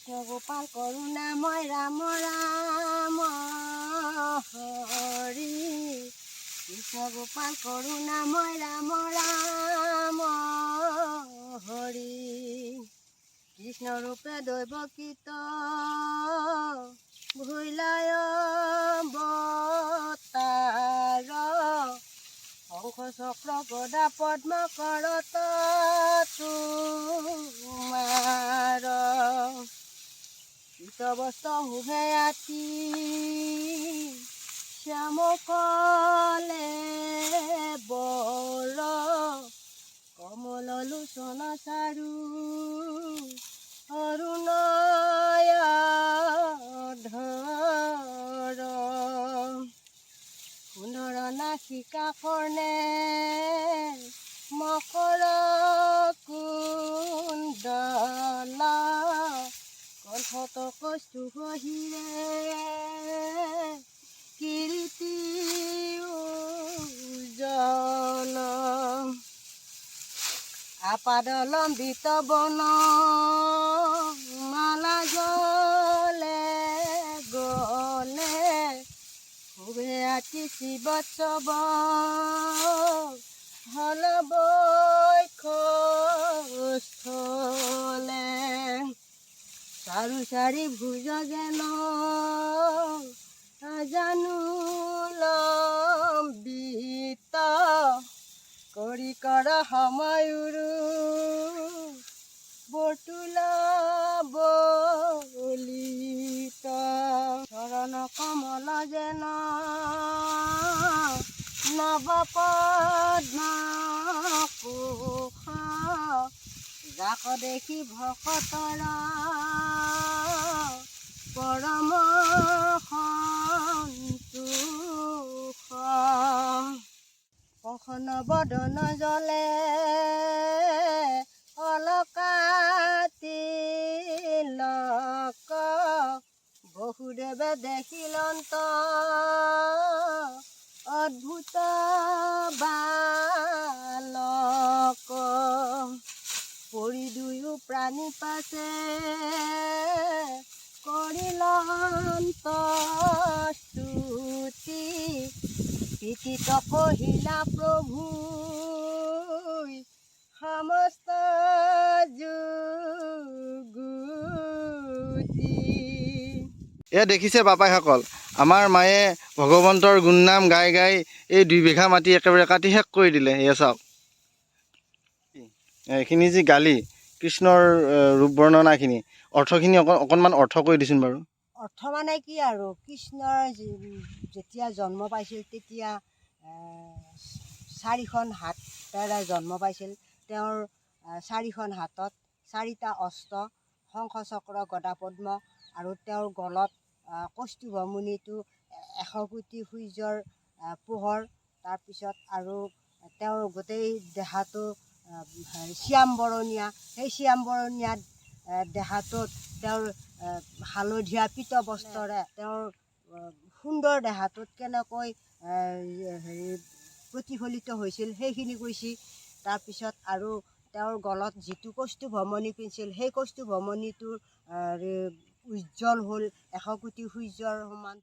কৃষ্ণ গোপাল করুণাময় রাম রাম হরি কৃষ্ণ গোপাল করুণাময় রাম রাম হরি কৃষ্ণ রূপে দৈবকীত ভৈলায় বতার শঙ্খ চক্র গদা পদ্ম করত তোমাৰ বস্ত্ৰ শুভে আতি শ্যামকলে বৰ কমল লোচন চাৰু অৰুণয় ধৰ সুন্দৰ নাসিকা কৰ্ণে মকৰ কুণ্ডল কণ্ঠত কৌস্তুভ হিৰে কীৰ্তি উজ্জ্বল আপাদলম্বিত বন মালা জলে গলে শুভে আতি শিৱোৎসৱ হল বক্ষস্থলে চাৰু চাৰি ভুজ যেন জানু লম্বিত কৰি কৰ সময়ুৰু বটুল বলিত চৰণ কমল যেন নৱ পদ্ম কোষ যাক দেখি ভকতৰ পৰম সন্তোষ প্ৰসন্ন বদন জলে অলকা তিলক বহুদেৱে দেখিলন্ত অদ্ভুত বালক পৰি দুয়ো প্ৰাণী পাছে কৰিলন্ত স্তুতি প্ৰীতিত কহিলা প্ৰভু সমস্ত যুগুতি। এয়া দেখিছে বাপাইসকল, আমাৰ মায়ে ভগৱন্তৰ গুণনাম গাই গাই এই 2 বিঘা মাটি একেবাৰে কাটি শেষ কৰি দিলে। এয়া চাওক, এইখিনি যি গালি কৃষ্ণৰ ৰূপ বৰ্ণনাখিনি অৰ্থখিনি অকণমান অৰ্থ কৰি দিছোন বাৰু। অৰ্থ মানে কি আৰু, কৃষ্ণৰ যেতিয়া জন্ম পাইছিল তেতিয়া 4খন হাতেৰে জন্ম পাইছিল। তেওঁৰ 4খন হাতত 4টা অস্ত্ৰ, শংখ চক্ৰ গদা পদ্ম, আৰু তেওঁৰ গলত কৌস্তুভমণিটো 100 কোটি সূৰ্যৰ পোহৰ। তাৰপিছত আৰু তেওঁৰ গোটেই দেহাটো শ্যাম বৰণীয়া। সেই শ্যাম বৰণীয়া দেহাটোত তেওঁৰ হালধীয়া পীত বস্ত্ৰৰে তেওঁৰ সুন্দৰ দেহাটোত কেনেকৈ প্ৰতিফলিত হৈছিল সেইখিনি কৈছে। তাৰপিছত আৰু তেওঁৰ গলত যিটো কৌস্তুভমণি পিন্ধিছিল সেই কৌস্তুভমণিটোৰ উজ্জ্বল হ'ল 100 কোটি সূৰ্যৰ সমান।